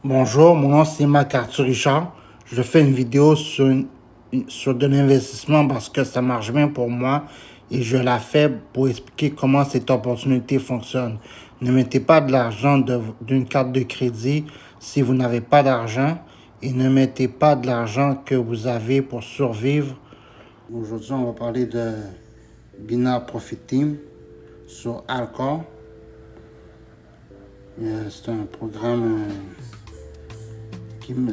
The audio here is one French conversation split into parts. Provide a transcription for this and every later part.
Bonjour, mon nom c'est Marc Arthur Richard. Je fais une vidéo sur de l'investissement parce que ça marche bien pour moi et je la fais pour expliquer comment cette opportunité fonctionne. Ne mettez pas de l'argent d'une carte de crédit si vous n'avez pas d'argent et ne mettez pas de l'argent que vous avez pour survivre. Aujourd'hui, on va parler de Binaire Profit Team sur Alcor. C'est un programme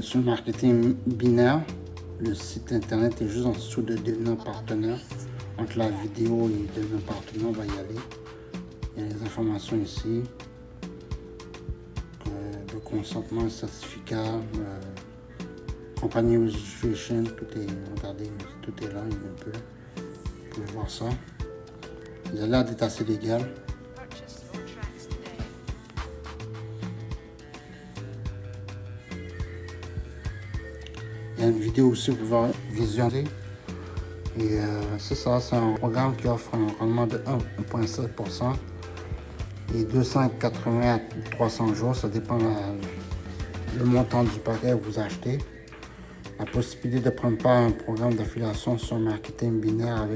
sur le marketing binaire. Le site internet est juste en dessous de devenir partenaire. Entre la vidéo et devenir partenaire, on va y aller. Il y a les informations ici. Le consentement, le certificat, compagnie registration, tout est, regardez, tout est là, il est un peu. Vous pouvez voir ça. Il a l'air d'être assez légal. Il y a une vidéo aussi pour pouvoir visualiser. Et c'est ça, c'est un programme qui offre un rendement de 1,7% et 280 à 300 jours, ça dépend le montant du paquet que vous achetez. La possibilité de prendre part à un programme d'affiliation sur marketing binaire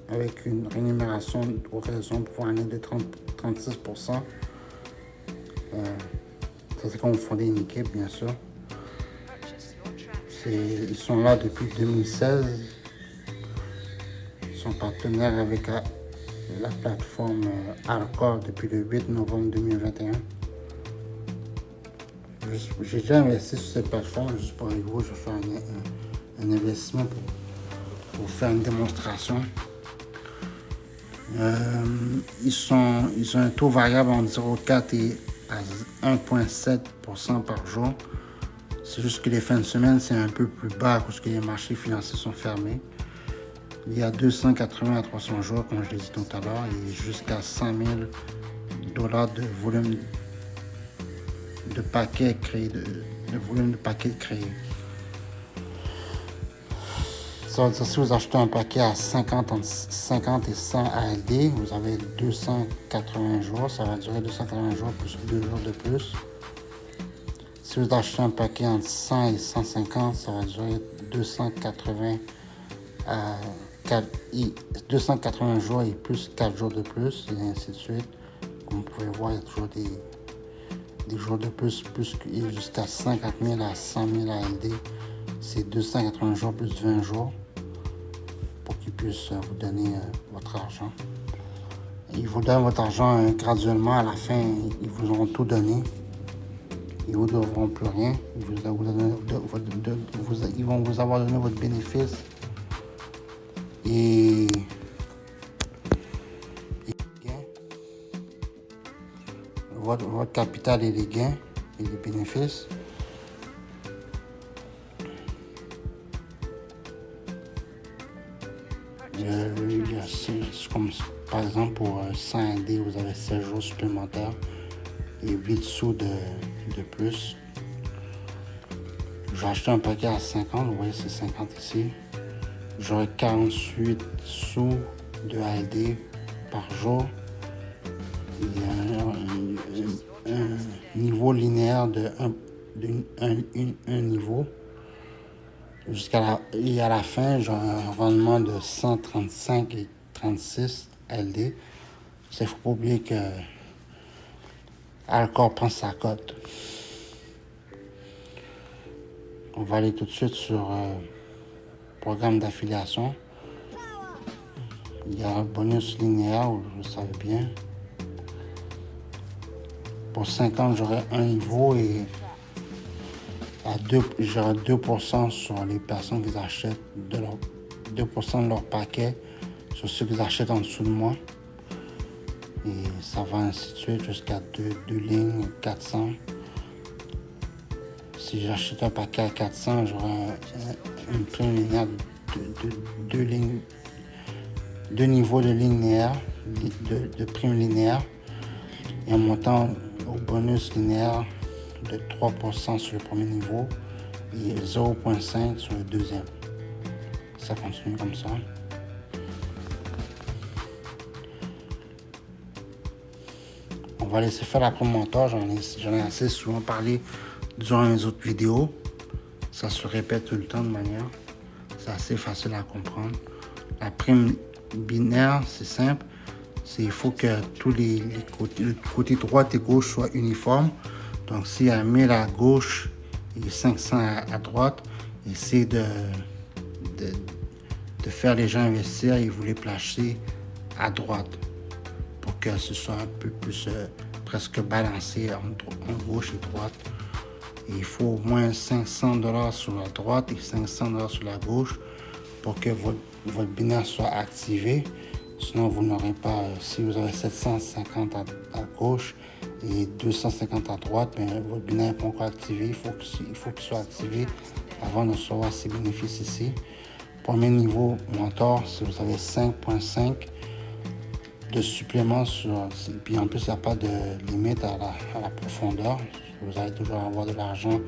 avec une rémunération aux raisons pour année de 36%. Ça, c'est quand vous fondez une équipe, bien sûr. Ils sont là depuis 2016. Ils sont partenaires avec la plateforme Alcor depuis le 8 novembre 2021. J'ai déjà investi sur cette plateforme, juste pour vous, je vais faire un investissement pour faire une démonstration. Ils ont un taux variable entre 0,4 et à 1,7% par jour. C'est juste que les fins de semaine, c'est un peu plus bas parce que les marchés financiers sont fermés. Il y a 280 à 300 jours, comme je l'ai dit tout à l'heure, et jusqu'à 100 000 $ de volume de paquets créés, de volume de paquets créés. Ça veut dire si vous achetez un paquet à 50 et 100 ALD, vous avez 280 jours, ça va durer 280 jours plus 2 jours de plus. Si vous achetez un paquet entre 100 et 150, ça va durer 280 jours et plus 4 jours de plus, et ainsi de suite. Comme vous pouvez voir, il y a toujours des jours de plus jusqu'à 50 000 à 100 000 ALD. C'est 280 jours plus 20 jours pour qu'ils puissent vous donner votre argent. Ils vous donnent votre argent graduellement. À la fin, ils vous auront tout donné. Ils ne vous devront plus rien. Ils vont vous avoir donné votre bénéfice. Et gains. Votre capital et les gains et les bénéfices. Comme par exemple pour 100 AD, vous avez 16 jours supplémentaires et 8 sous de plus. J'ai acheté un paquet à 50, vous voyez c'est 50 ici. J'aurai 48 sous de AD par jour. Il y a un niveau linéaire un niveau. Et à la fin, j'ai un rendement de 135 et 36 LD. Il ne faut pas oublier que Alcor prend sa cote. On va aller tout de suite sur programme d'affiliation. Il y a un bonus linéaire, vous le savez bien. Pour 50, j'aurai un niveau et j'aurai 2% sur les personnes qui achètent 2% de leur paquet sur ceux qui achètent en dessous de moi. Et ça va ainsi de suite jusqu'à 2 lignes, 400. Si j'achète un paquet à 400, j'aurai une prime linéaire de 2 niveaux de linéaire, de prime linéaire, et un montant au bonus linéaire de 3% sur le premier niveau et 0,5 sur le deuxième. Ça continue comme ça. On va laisser faire la promoteur, j'en ai assez souvent parlé durant les autres vidéos. Ça se répète tout le temps de manière. C'est assez facile à comprendre. La prime binaire, c'est simple. Il faut que tous les côtés, le côté droite et gauche soient uniformes. Donc, s'il y a 1000 à gauche et 500 à droite, essayez de faire les gens investir et vous les placer à droite pour que ce soit un peu plus presque balancé en gauche et droite. Et il faut au moins 500 $ sur la droite et 500 $ sur la gauche pour que votre binaire soit activé. Sinon, vous n'aurez pas, si vous avez 750 à gauche et 250 à droite, mais votre binaire n'est pas encore activé. Il faut qu'il soit activé avant de recevoir ces bénéfices ici. Premier niveau mentor, si vous avez 5.5 de supplément puis en plus, il n'y a pas de limite à la profondeur. Vous allez toujours avoir de l'argent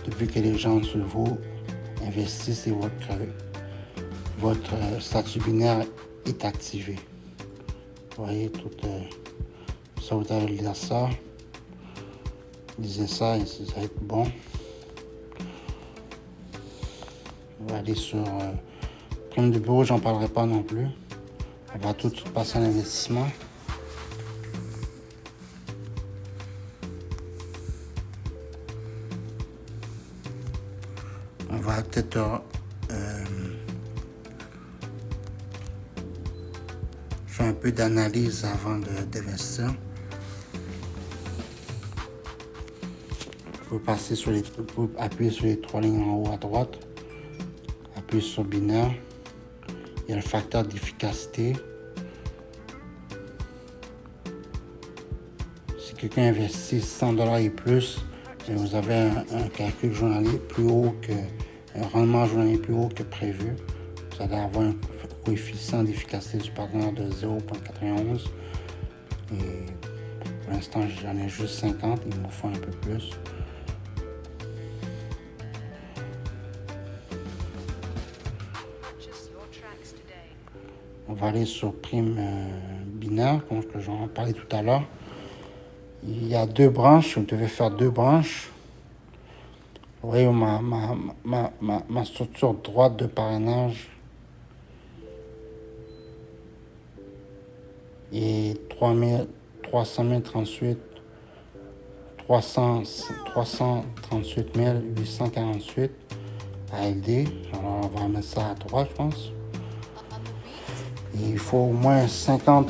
depuis que les gens en dessous de vous investissent et votre statut binaire est activé. Vous voyez, tout ça, vous allez lire ça. Lisez ça et ça va être bon. On va aller sur prime de bureau, j'en parlerai pas non plus. On va tout de suite passer à l'investissement. On va peut-être faire un peu d'analyse avant d'investir. Vous pouvez appuyer sur les 3 lignes en haut à droite. Appuyez sur binaire. Il y a le facteur d'efficacité. Si quelqu'un investit 100 $ et plus, et vous avez un calcul journalier plus haut un rendement journalier plus haut que prévu, vous allez avoir un coefficient d'efficacité du partenaire de 0.91. Et pour l'instant, j'en ai juste 50, il me faut un peu plus. On va aller sur prime binaire, comme j'en parlais tout à l'heure. Il y a 2 branches, vous devez faire 2 branches. Vous voyez ma structure droite de parrainage et 338 848 ALD. Alors on va mettre ça à droite, je pense. Et il faut au moins 500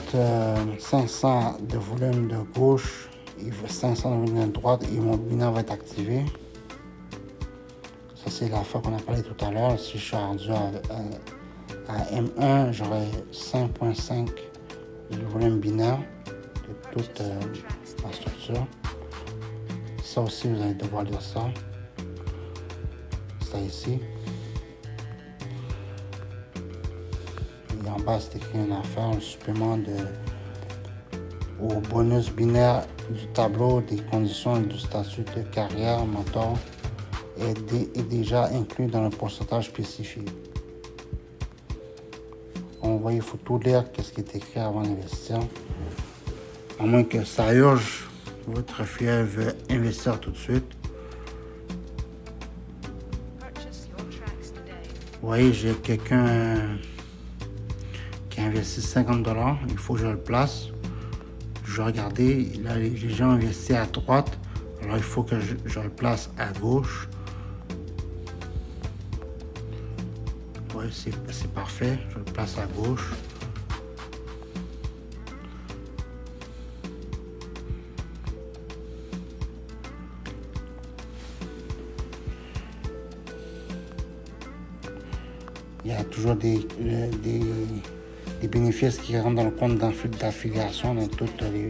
de volume de gauche et 500 de volume de droite et mon binaire va être activé. Ça, c'est la fois qu'on a parlé tout à l'heure. Si je suis rendu à M1, j'aurai 5.5 de volume binaire de toute ma structure. Ça aussi, vous allez devoir lire ça. Ça ici. Et en bas, c'est écrit une affaire, un supplément au bonus binaire du tableau des conditions et du statut de carrière mentor est déjà inclus dans le pourcentage spécifique. On voit, il faut tout lire, qu'est-ce qui est écrit avant d'investir. À moins que ça urge, votre fier veut investir tout de suite. Vous voyez, j'ai quelqu'un qui a investi 50 $. Il faut que je le place. Je vais regarder. Là, les gens ont investi à droite. Alors, il faut que je le place à gauche. Oui, c'est parfait. Je le place à gauche. Il y a toujours des bénéfices qui rentrent dans le compte d'affiliation dans tous les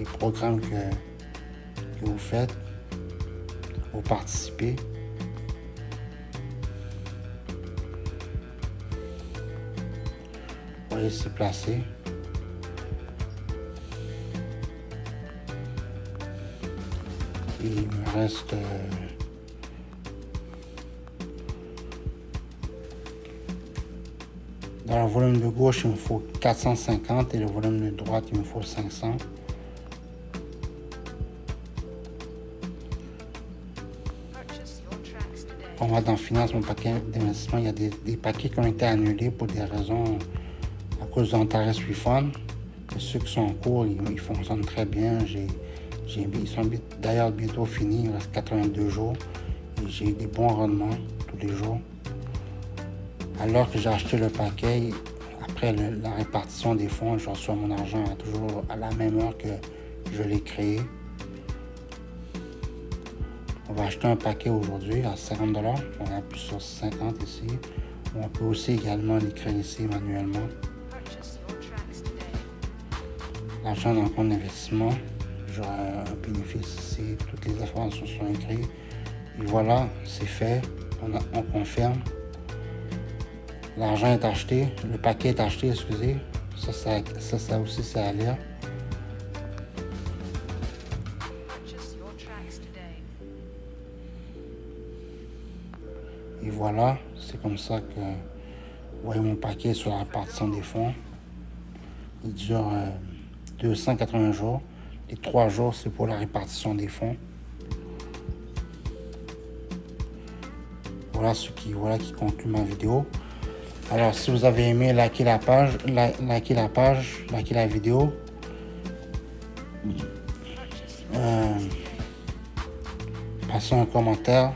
programmes que vous faites, vous participez. Vous voyez, c'est placé. Et il me reste dans le volume de gauche, il me faut 450 et le volume de droite, il me faut 500. on va dans finance, mon paquet d'investissement, il y a des paquets qui ont été annulés pour des raisons à cause d'un tarif refund. Et ceux qui sont en cours, ils fonctionnent très bien. Ils sont d'ailleurs bientôt finis, il reste 82 jours. Et j'ai eu des bons rendements tous les jours. Alors que j'ai acheté le paquet, après la répartition des fonds, je reçois mon argent toujours à la même heure que je l'ai créé. On va acheter un paquet aujourd'hui à 50 $. On appuie sur 50 ici. On peut aussi également l'écrire ici manuellement. L'argent dans le compte d'investissement. J'aurai un bénéfice ici. Toutes les informations sont écrites. Et voilà, c'est fait. On confirme. L'argent est acheté. Le paquet est acheté, excusez. Ça aussi, c'est à lire. Et voilà, c'est comme ça que vous voyez mon paquet sur la répartition des fonds. Il dure 280 jours. Les 3 jours, c'est pour la répartition des fonds. Voilà qui conclut ma vidéo. Alors, si vous avez aimé, likez la page, likez la vidéo. Passez un commentaire.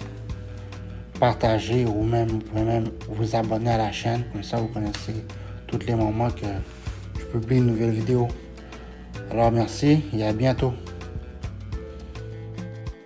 Partager ou même vous pouvez même vous abonner à la chaîne, comme ça vous connaissez tous les moments que je publie une nouvelle vidéo. Alors merci et à bientôt.